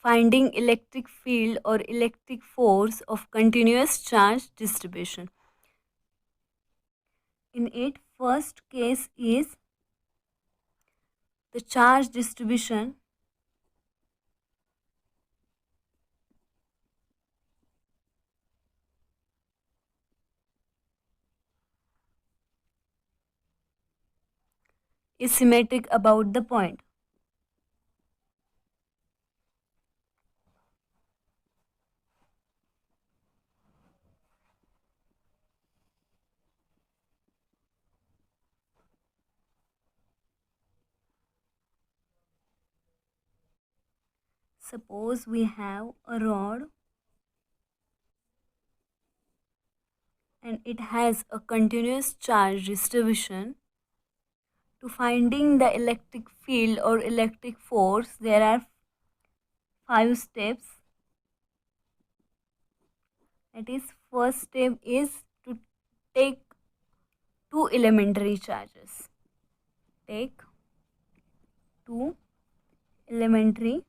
finding electric field or electric force of continuous charge distribution. In it, first case is the charge distribution is symmetric about the point. Suppose we have a rod and it has a continuous charge distribution. To finding the electric field or electric force, there are 5 steps. That is, first step is to take 2 elementary charges. Take 2 elementary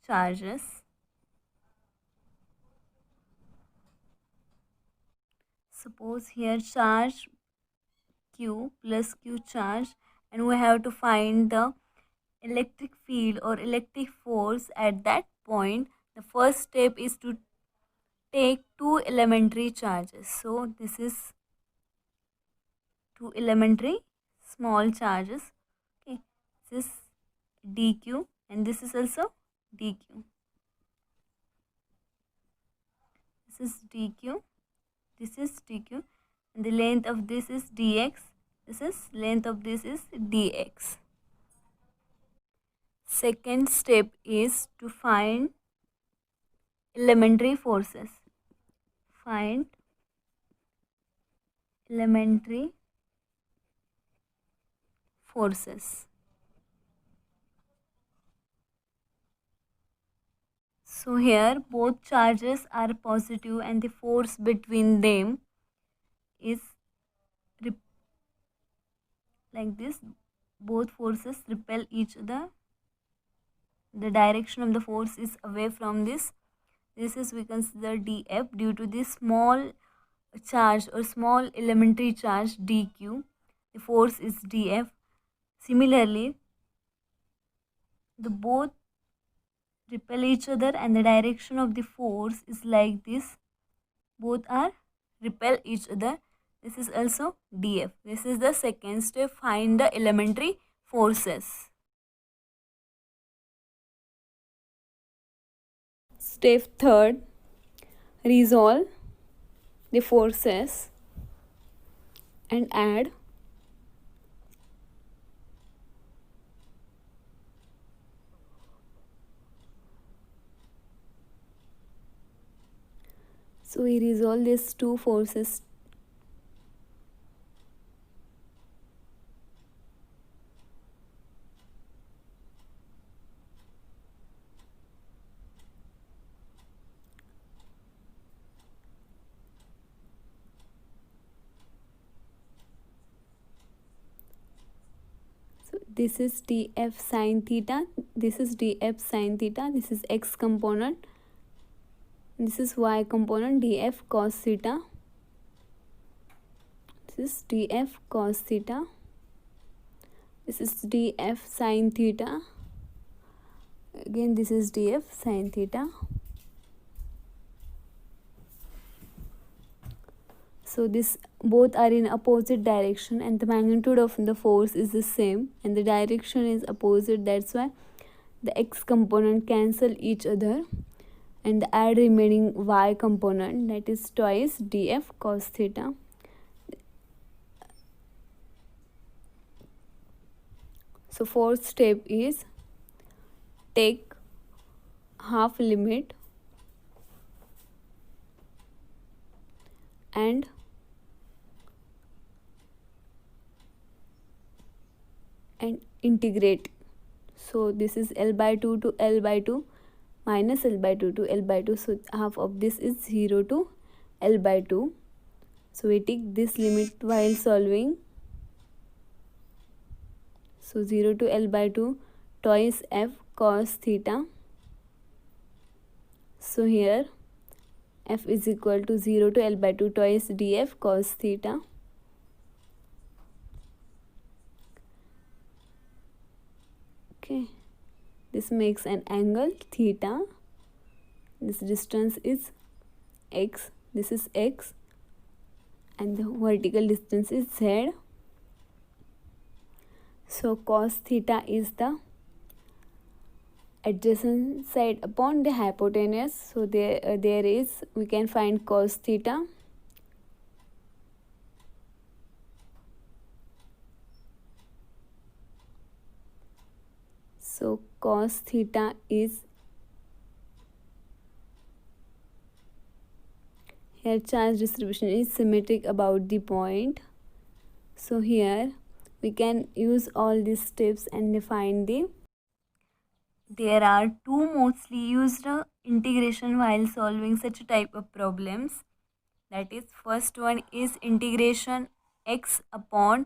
charges. Suppose here charge Q plus Q charge, and we have to find the electric field or electric force at that point. The first step is to take 2 elementary charges. So this is 2 elementary small charges. Okay, this is dq and this is also dq. This is dq, this is dq, and the length of this is dx. This is length of this is dx. Second step is to find elementary forces. Find elementary forces. So here both charges are positive and the force between them is like this. Both forces repel each other. The direction of the force is away from this. This is we consider df due to this small charge or small elementary charge dq. The force is df. Similarly, the both repel each other and the direction of the force is like this. Both are repel each other. This is also df. This is the second step. Find the elementary forces. Step third, resolve the forces and add so we resolve these two forces. So this is df sine theta, this is df sine theta, this is x component, this is y component df cos theta, this is df cos theta, this is df sine theta, again this is df sine theta. So this both are in opposite direction and the magnitude of the force is the same and the direction is opposite. That's why the x component cancel each other and add remaining y component, that is twice df cos theta. So fourth step is take half limit and integrate. So this is L by 2 to L by 2 minus L by 2 to L by 2. So half of this is 0 to L by 2. So we take this limit while solving. So 0 to L by 2 twice f cos theta. So here f is equal to 0 to L by 2 twice df cos theta. Okay, this makes an angle theta. This distance is x, this is x, and the vertical distance is z. So cos theta is the adjacent side upon the hypotenuse. So there is, we can find cos theta. So cos theta is, here charge distribution is symmetric about the point. So here we can use all these steps and define the. There are two mostly used integration while solving such type of problems. That is, first one is integration x upon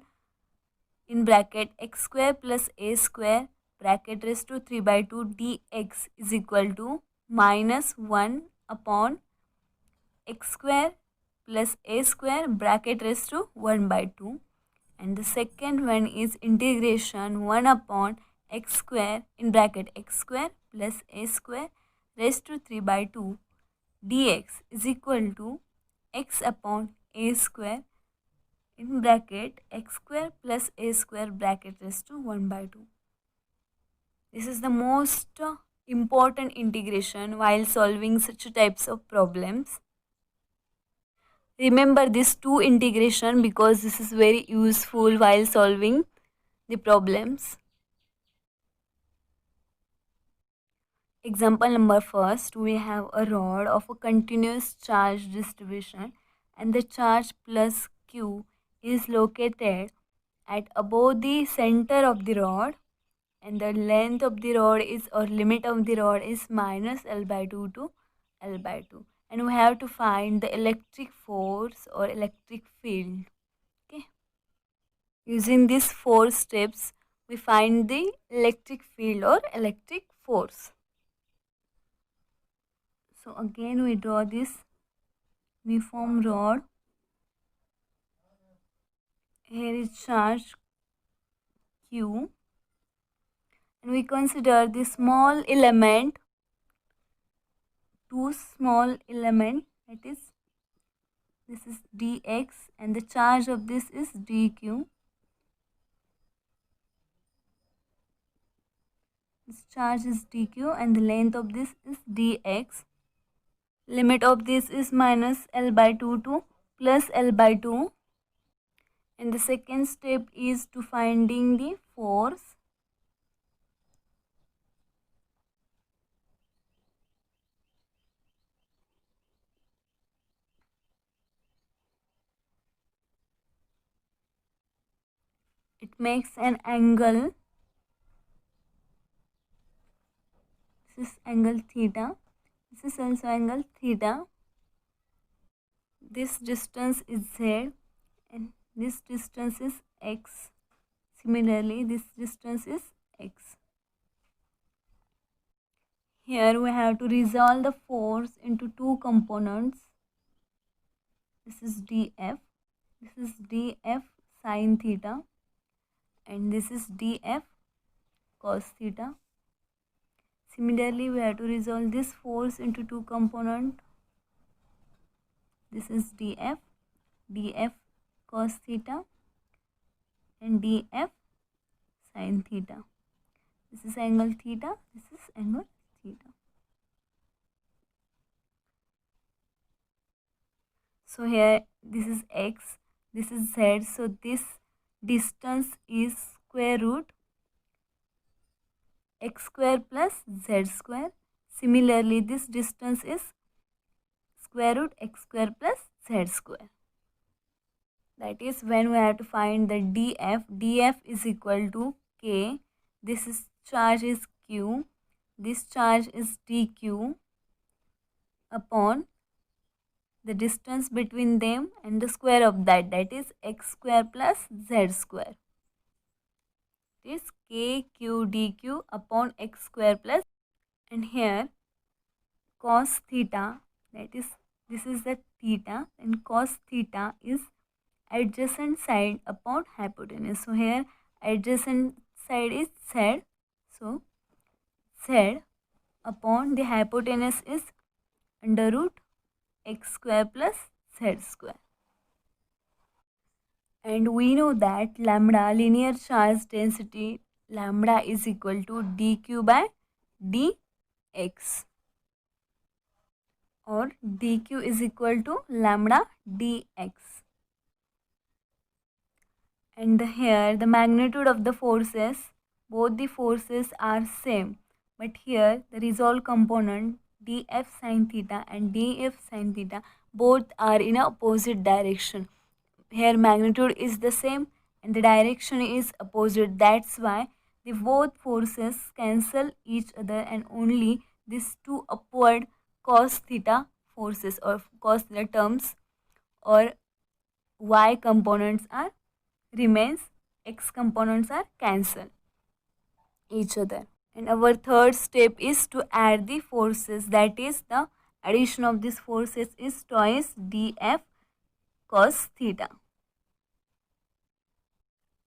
in bracket x square plus a square bracket raised to 3 by 2 dx is equal to minus 1 upon x square plus a square bracket raised to 1 by 2. And the second one is integration 1 upon x square in bracket x square plus a square raised to 3 by 2 dx is equal to x upon a square in bracket x square plus a square bracket raised to 1 by 2. This is the most important integration while solving such types of problems. Remember this two integration because this is very useful while solving the problems. Example number first, we have a rod of a continuous charge distribution and the charge plus q is located at above the center of the rod, and the length of the rod is, or limit of the rod is, minus L by 2 to L by 2. And we have to find the electric force or electric field. Okay. Using these 4 steps, we find the electric field or electric force. So again we draw this uniform rod. Here is charge Q. And we consider the small element, two small element, that is, this is dx and the charge of this is dq. This charge is dq and the length of this is dx. Limit of this is minus L by 2 to plus L by 2. And the second step is to finding the force. It makes an angle. This is angle theta. This is also angle theta. This distance is z and this distance is x. Similarly, this distance is x. Here we have to resolve the force into two components. This is df. This is df sine theta. And this is df cos theta. Similarly, we have to resolve this force into two components. This is df cos theta and df sin theta. This is angle theta, this is angle theta. So here this is x, this is z. So this distance is square root x square plus z square. Similarly, this distance is square root x square plus z square. That is when we have to find the df. df is equal to k. This is charge is q. This charge is dq upon the distance between them and the square of that, that is x square plus z square. It is kq dq upon x square plus, and here cos theta, that is, this is the theta, and cos theta is adjacent side upon hypotenuse. So here adjacent side is z, so z upon the hypotenuse is under root x square plus z square. And we know that lambda, linear charge density, lambda is equal to dq by dx, or dq is equal to lambda dx. And here the magnitude of the forces, both the forces are same, but here the resolved component df sin theta and df sin theta both are in opposite direction. Here magnitude is the same and the direction is opposite. That's why the both forces cancel each other, and only these two upward cos theta forces or cos theta terms or y components are remains, x components are cancel each other. And our third step is to add the forces, that is the addition of these forces is twice df cos theta.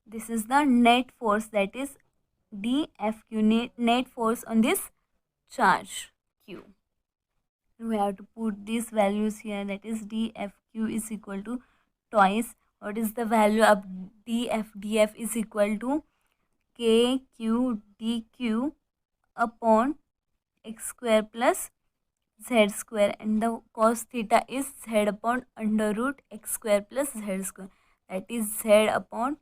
This is the net force, that is dfq, net force on this charge q. We have to put these values here, that is dfq is equal to twice, what is the value of df? df is equal to kq dq upon x square plus z square, and the cos theta is z upon under root x square plus z square, that is z upon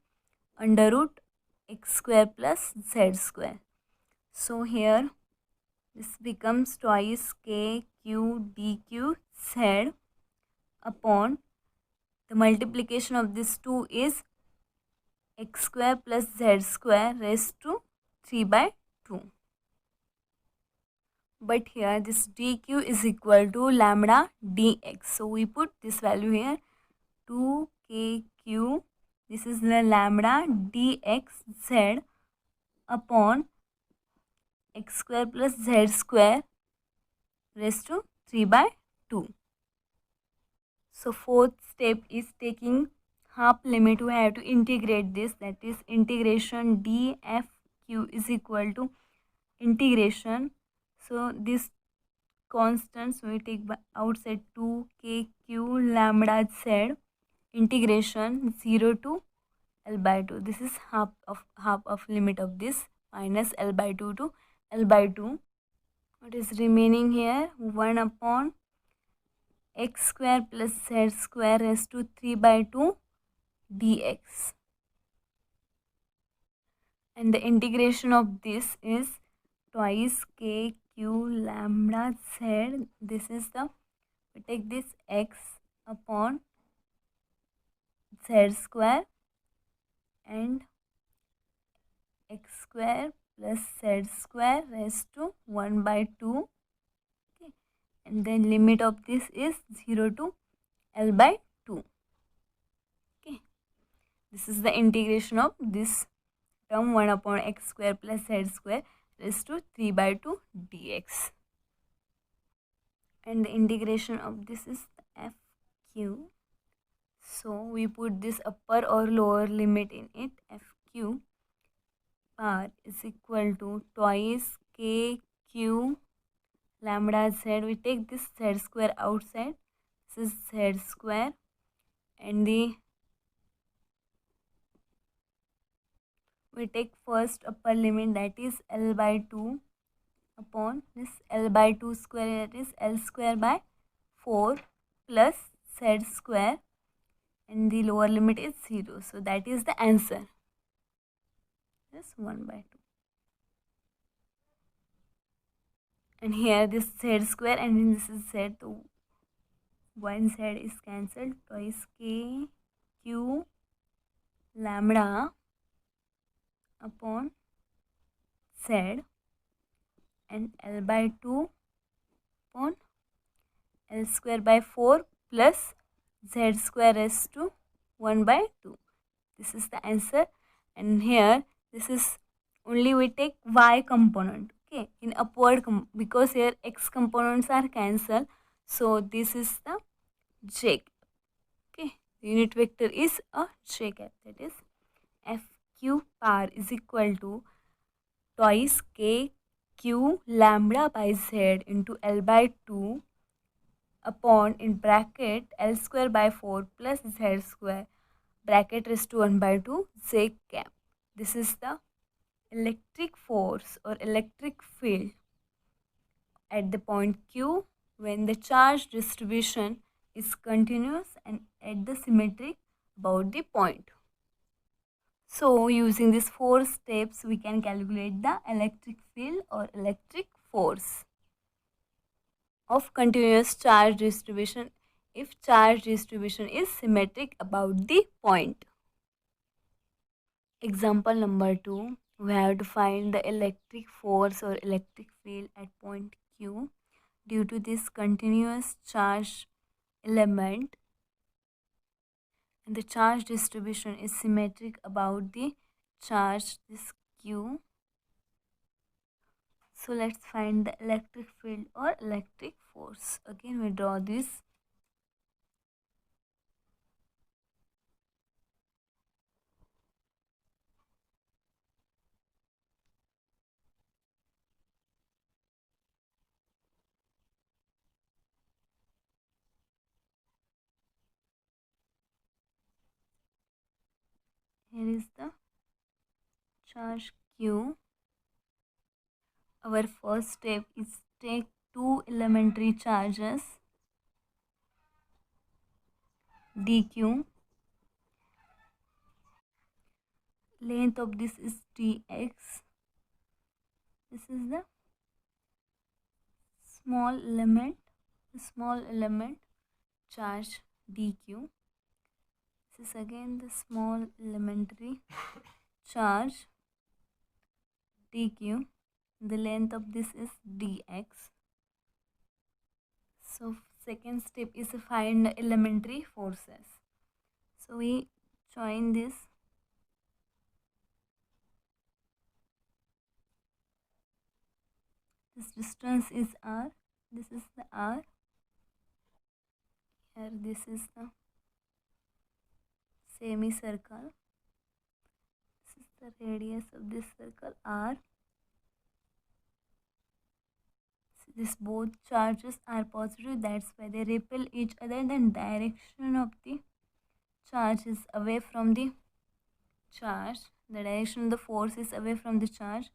under root x square plus z square. So here this becomes twice k q dq z upon the multiplication of these two is x square plus z square raised to 3 by 2. But here this dq is equal to lambda dx. So we put this value here, 2kq, this is the lambda dx z upon x square plus z square raised to 3 by 2. So fourth step is taking half limit. We have to integrate this, that is integration dfq is equal to integration. So this constants we take by outside 2kq lambda z integration 0 to L by 2. This is half of limit of this, minus L by 2 to L by 2. What is remaining here? 1 upon x square plus z square raised to 3 by 2 dx. And the integration of this is twice kq lambda z. This is the, we take this x upon z square and x square plus z square raised to 1 by 2. Okay. And then limit of this is 0 to L by 2. Okay. This is the integration of this term, 1 upon x square plus z square raised to 3 by 2 dx. And the integration of this is fq. So we put this upper or lower limit in it. fq bar is equal to twice kq lambda z. We take this z square outside. This is z square, and we take first upper limit, that is L by 2 upon this L by 2 square, that is L square by 4 plus z square, and the lower limit is 0. So that is the answer. This 1 by 2. And here this z square and then this is z. So one z is cancelled. Twice k q lambda upon z and L by 2 upon L square by 4 plus z square raised to 1 by 2. This is the answer. And here this is only we take y component. Okay, in upward because here x components are cancelled, so this is the j cap. Okay, the unit vector is a j cap, that is fq bar is equal to twice k q lambda by z into L by 2 upon in bracket L square by 4 plus z square bracket raised to 1 by 2 j cap. This is the electric force or electric field at the point Q when the charge distribution is continuous and at the symmetric about the point. So using these 4 steps we can calculate the electric field or electric force of continuous charge distribution if charge distribution is symmetric about the point. Example number 2, we have to find the electric force or electric field at point Q due to this continuous charge element, and the charge distribution is symmetric about the charge this Q. So let's find the electric field or electric force. Again we draw this. Here is the charge Q. Our first step is take two elementary charges dq. Length of this is dx. This is the small element charge dq. This is again the small elementary charge dq. The length of this is dx. So second step is to find the elementary forces. So we join this. This distance is r. This is the r. Here this is the semicircle. This is the radius of this circle r. So this both charges are positive, that's why they repel each other. Then direction of the charge is away from the charge. The direction of the force is away from the charge.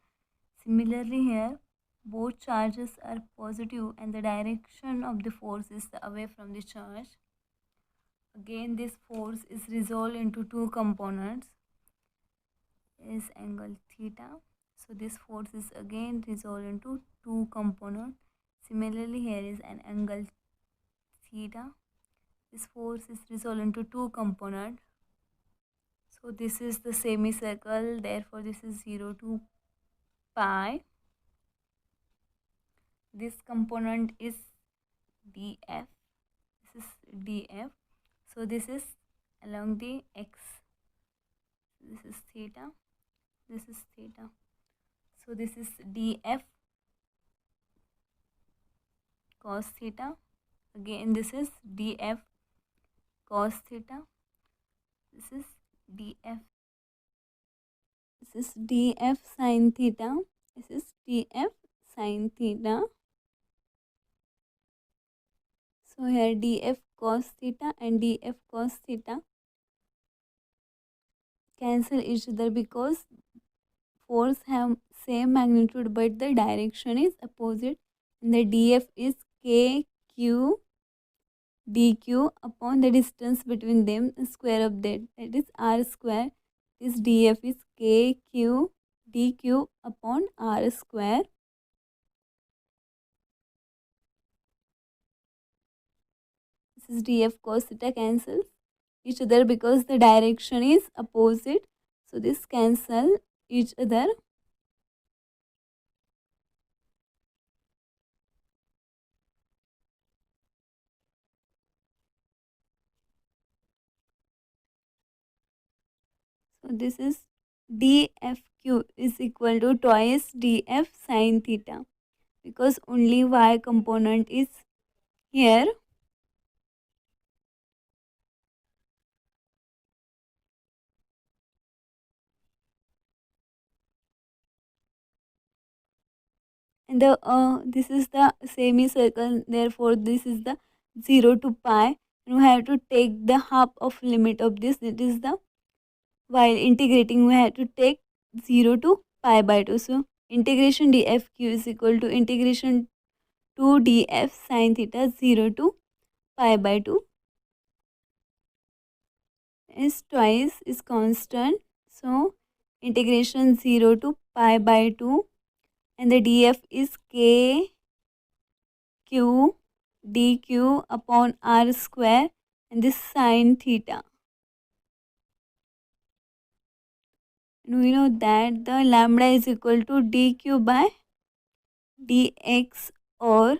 Similarly here both charges are positive and the direction of the force is away from the charge. Again this force is resolved into two components, is angle theta. So this force is again resolved into two components. Similarly here is an angle theta. This force is resolved into two components. So this is the semicircle, therefore this is 0 to pi. This component is df. This is df. So this is along the x. This is theta. This is theta. So this is df cos theta. Again this is df cos theta. This is df. This is df sin theta. This is df sin theta. So here df cos theta and df cos theta cancel each other because force have same magnitude but the direction is opposite, and the df is kq dq upon the distance between them, square of that is r square. This df is kq dq upon r square. This is df cos theta cancels each other because the direction is opposite, so this cancel each other. So this is df FQ is equal to twice df sine theta, because only y component is here. And this is the semicircle, therefore this is the 0 to pi, and we have to take the half of limit of this. It is the, while integrating we have to take 0 to pi by 2. So integration dfq is equal to integration 2 df sine theta 0 to pi by 2, is twice is constant. So integration 0 to pi by 2, and the df is k q dq upon r square, and this sine theta. And we know that the lambda is equal to dq by dx, or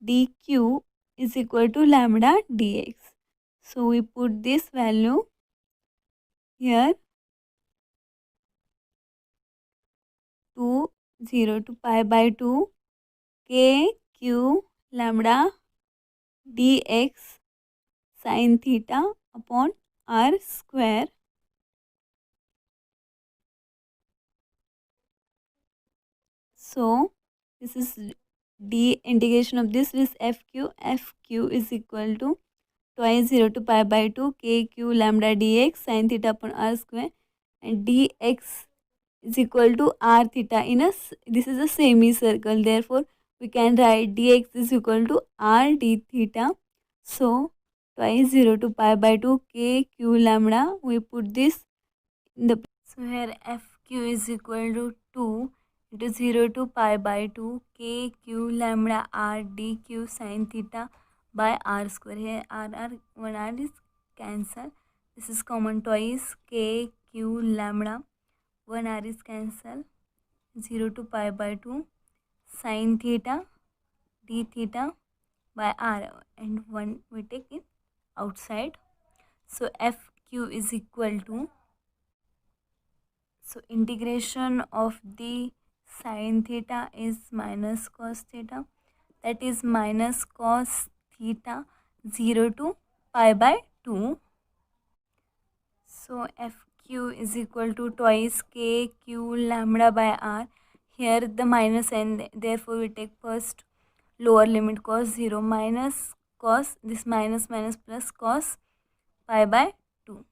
dq is equal to lambda dx. So we put this value here, 2 0 to pi by 2 k q lambda dx sine theta upon r square. So this is d, integration of this is fq is equal to twice 0 to pi by 2 k q lambda dx sine theta upon r square, and dx is equal to r theta in a this is a semicircle, therefore we can write dx is equal to r d theta. So twice 0 to pi by 2 k q lambda, we put this in the, so here fq is equal to 2 into 0 to pi by 2 k q lambda r dq sine theta by r square. Here r 1 r is cancel, this is common, twice k q lambda 1 r is cancel, 0 to pi by 2 sine theta d theta by r, and 1 we take it outside. So fq is equal to, so integration of the sine theta is minus cos theta, that is minus cos theta 0 to pi by 2. So fq is equal to twice k q lambda by r. Here the minus, and therefore we take first lower limit cos 0 minus cos, this minus minus plus cos pi by 2,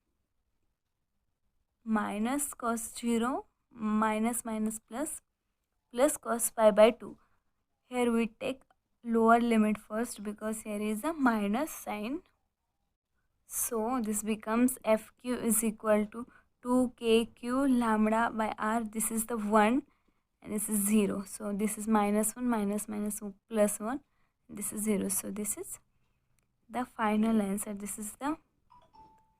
minus cos 0 minus minus plus plus cos pi by 2. Here we take lower limit first because here is a minus sign. So this becomes fq is equal to 2kq lambda by r. This is the 1 and this is 0. So this is minus 1 minus minus plus 1. This is 0. So this is the final answer. This is the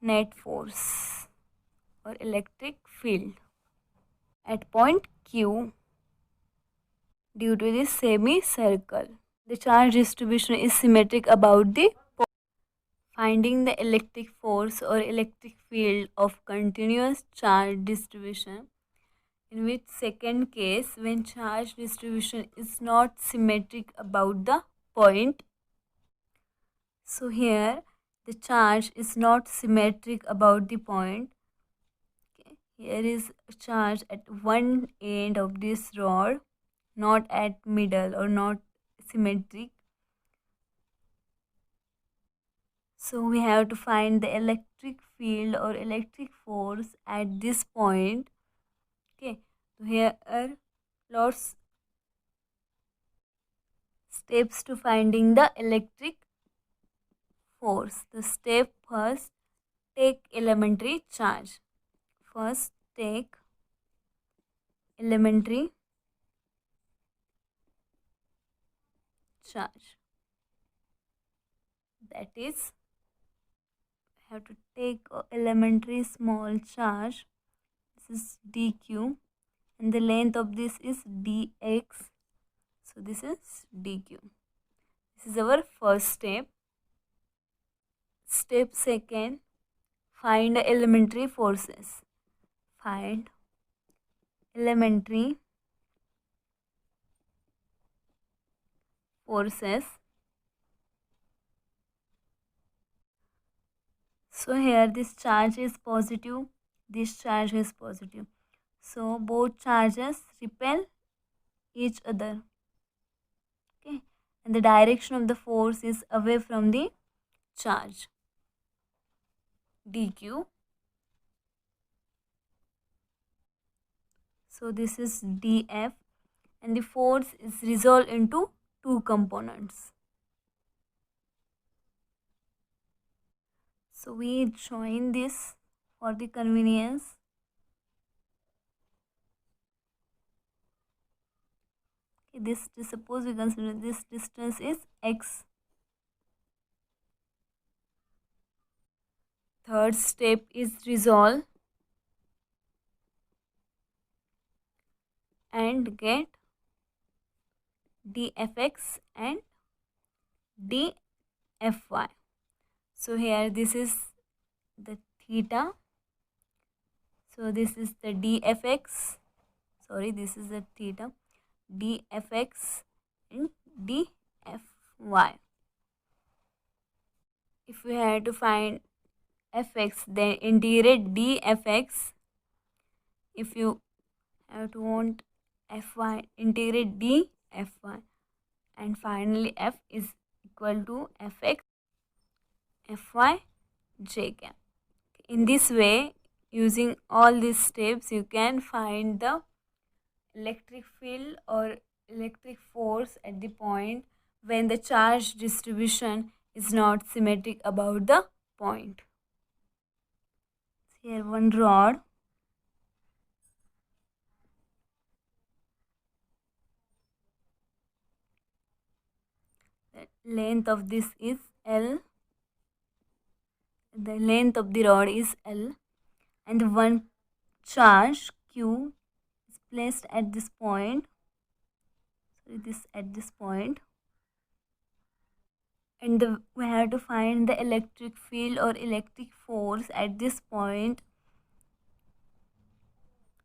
net force or electric field at point Q due to this semicircle. The charge distribution is symmetric about the point. Finding the electric force or electric field of continuous charge distribution, in which second case when charge distribution is not symmetric about the point. So here the charge is not symmetric about the point. Okay. Here is a charge at one end of this rod, not at middle or not symmetric. So we have to find the electric field or electric force at this point. Okay, so here are lots steps to finding the electric force. The step first, take elementary charge. First take elementary charge. That is, have to take a elementary small charge. This is dq and the length of this is dx. So this is dq. This is our first step. Step second, find elementary forces. Find elementary forces. So here this charge is positive, this charge is positive. So both charges repel each other. Okay, and the direction of the force is away from the charge dq. So this is df, and the force is resolved into two components. So we join this for the convenience. Okay, this suppose we consider this distance is x. Third step is resolve and get dfx and dfy. So here this is the theta. So this is the dfx. Sorry, this is the theta. dfx and dfy. If we have to find fx, then integrate dfx. If you have to want fy, integrate dfy, and finally f is equal to fx fy jk. In this way, using all these steps, you can find the electric field or electric force at the point when the charge distribution is not symmetric about the point. Here one rod. The length of this is L. The length of the rod is L, and one charge Q is placed at this point. So this at this point, and we have to find the electric field or electric force at this point.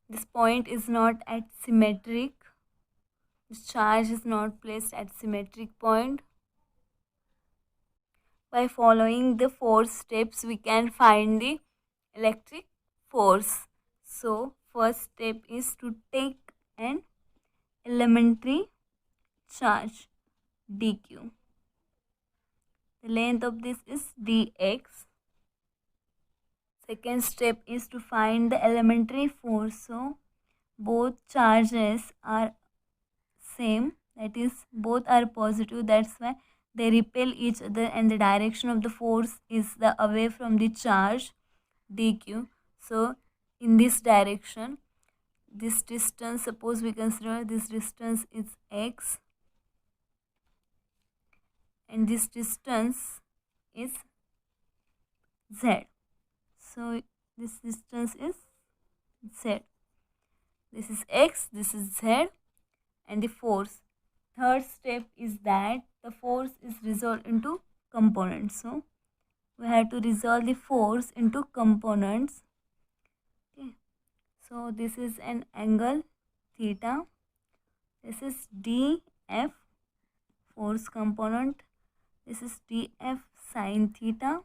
This point is not at symmetric. This charge is not placed at symmetric point. By following the 4 steps, we can find the electric force. So first step is to take an elementary charge dq. The length of this is dx. Second step is to find the elementary force. So both charges are same, that is both are positive, that's why they repel each other, and the direction of the force is the away from the charge dq. So in this direction, this distance, suppose we consider this distance is x and this distance is z. So this distance is z. This is x, this is z, and the force. Third step is that the force is resolved into components. So we have to resolve the force into components. Okay. So this is an angle theta. This is df force component. This is df sine theta.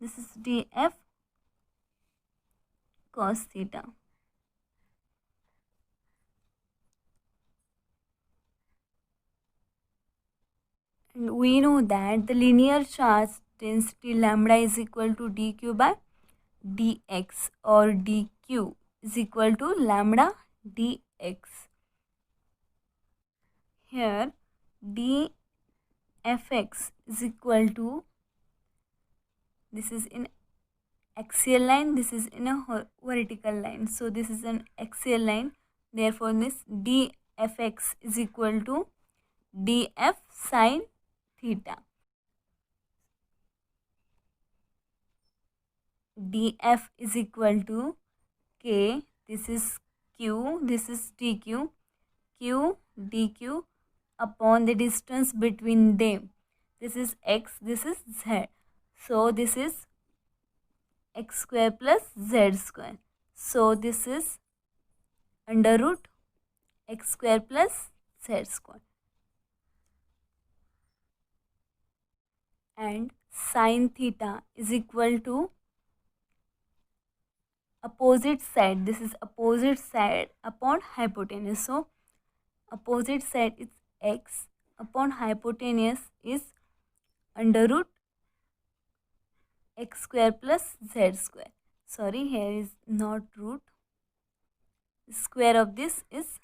This is df cos theta. And we know that the linear charge density lambda is equal to dq by dx, or dq is equal to lambda dx. Here dfx is equal to, this is in axial line, this is in a vertical line. So this is an axial line, therefore this dfx is equal to df sine theta. df is equal to k, this is q, this is dq, q dq upon the distance between them. This is x, this is z. So this is x square plus z square. So this is under root x square plus z square. And sin theta is equal to opposite side. This is opposite side upon hypotenuse. So opposite side is x upon hypotenuse is under root x square plus z square. Sorry, here is not root. Square of this is,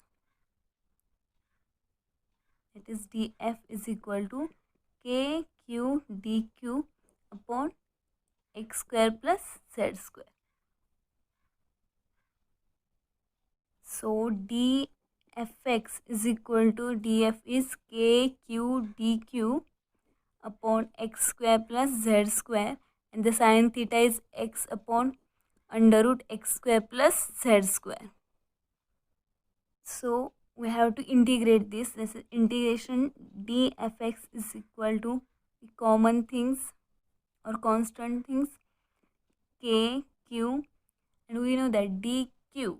it is df is equal to kq dq upon x square plus z square. So dfx is equal to, df is kq dq upon x square plus z square, and the sin theta is x upon under root x square plus z square. So we have to integrate this. This is integration dfx is equal to the common things or constant things k, q, and we know that dq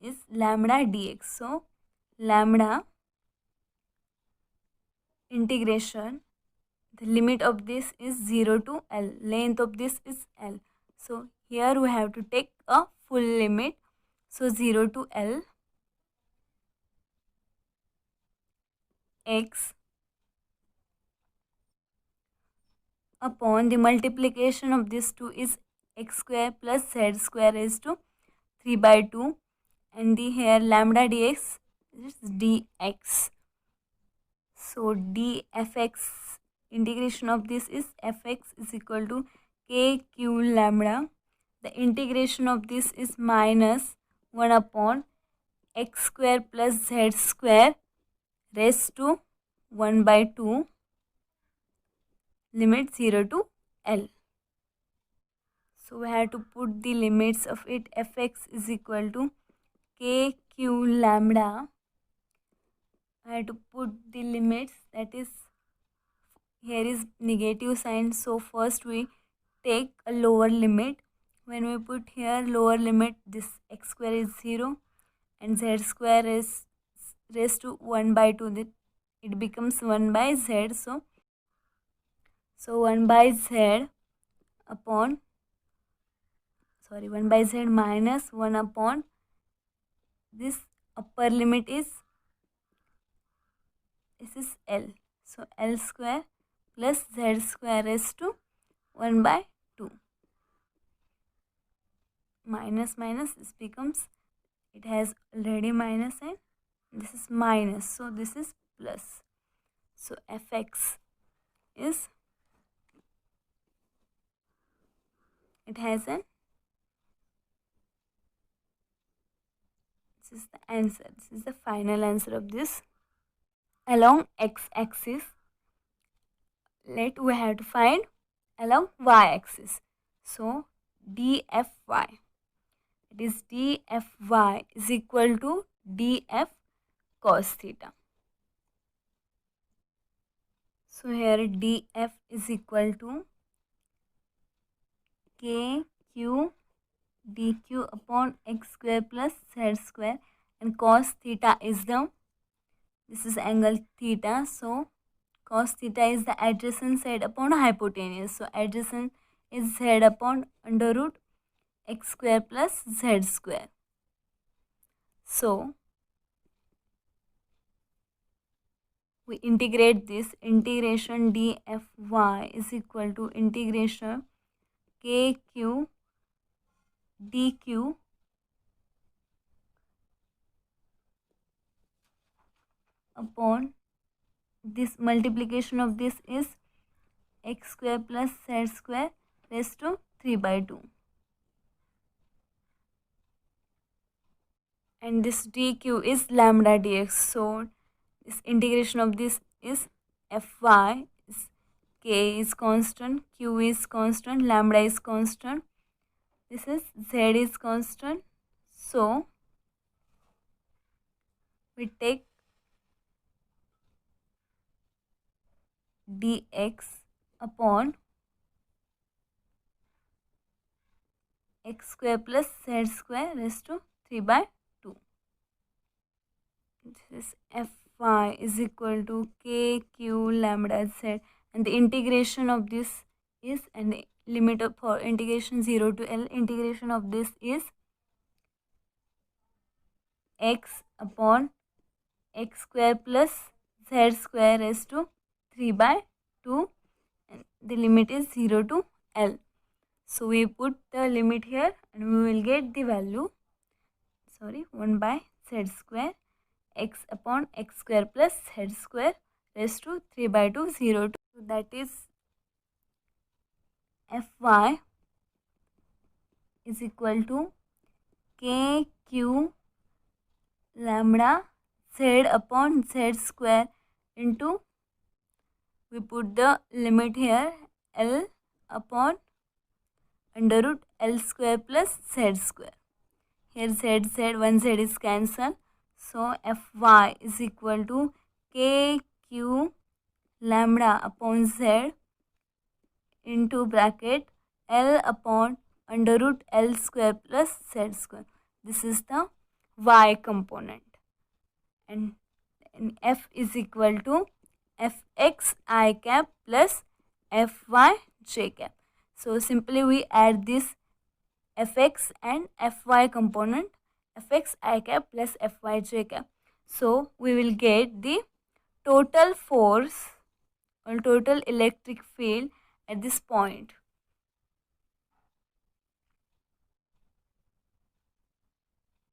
is lambda dx. So lambda integration, the limit of this is 0 to L, length of this is L. So here we have to take a full limit. So 0 to L x upon the multiplication of this 2 is x square plus z square raised to 3 by 2, and the here lambda dx is dx. So dfx integration of this is fx is equal to kq lambda. The integration of this is minus 1 upon x square plus z square raised to 1 by 2, limit 0 to L. So we have to put the limits of it. Fx is equal to kq lambda. I have to put the limits, that is, here is negative sign, so first we take a lower limit. When we put here lower limit, this x square is 0 and z square is raised to 1 by 2, it becomes 1 by z. So 1 by z upon, 1 by z minus 1 upon this upper limit is, this is L. So L square plus z square raised to 1 by 2. Minus minus, this becomes, it has already minus sign, this is minus, so this is plus. So fx is, it has an, this is the answer, this is the final answer of this. Along x-axis, we have to find along y-axis. So dfy, it is dfy is equal to df cos theta. So here df is equal to kq dq upon x square plus z square, and cos theta is the, this is angle theta, so cos theta is the adjacent side upon hypotenuse. So adjacent is z upon under root x square plus z square. So we integrate this. Integration dfy is equal to integration kq dq upon this multiplication of this is x square plus z square raised to 3 by 2. And this dq is lambda dx. So this integration of this is fy is, k is constant, q is constant, lambda is constant, this is z is constant. So we take dx upon x square plus z square raised to 3 by this is Fy is equal to kq lambda z, and the integration of this is, and the limit of for integration 0 to L, integration of this is x upon x square plus z square raised to 3 by 2, and the limit is 0 to L. So we put the limit here and we will get the value, 1 by z square x upon x square plus z square raised to 3 by 2, 0 to, so that is Fy is equal to kq lambda z upon z square into, we put the limit here, L upon under root L square plus z square. Here z, one z is cancelled. So Fy is equal to kq lambda upon z into bracket L upon under root L square plus z square. This is the y component. And F is equal to Fx I cap plus Fy j cap. So simply we add this Fx and Fy component, Fx I cap plus Fy j cap. So we will get the total force or total electric field at this point.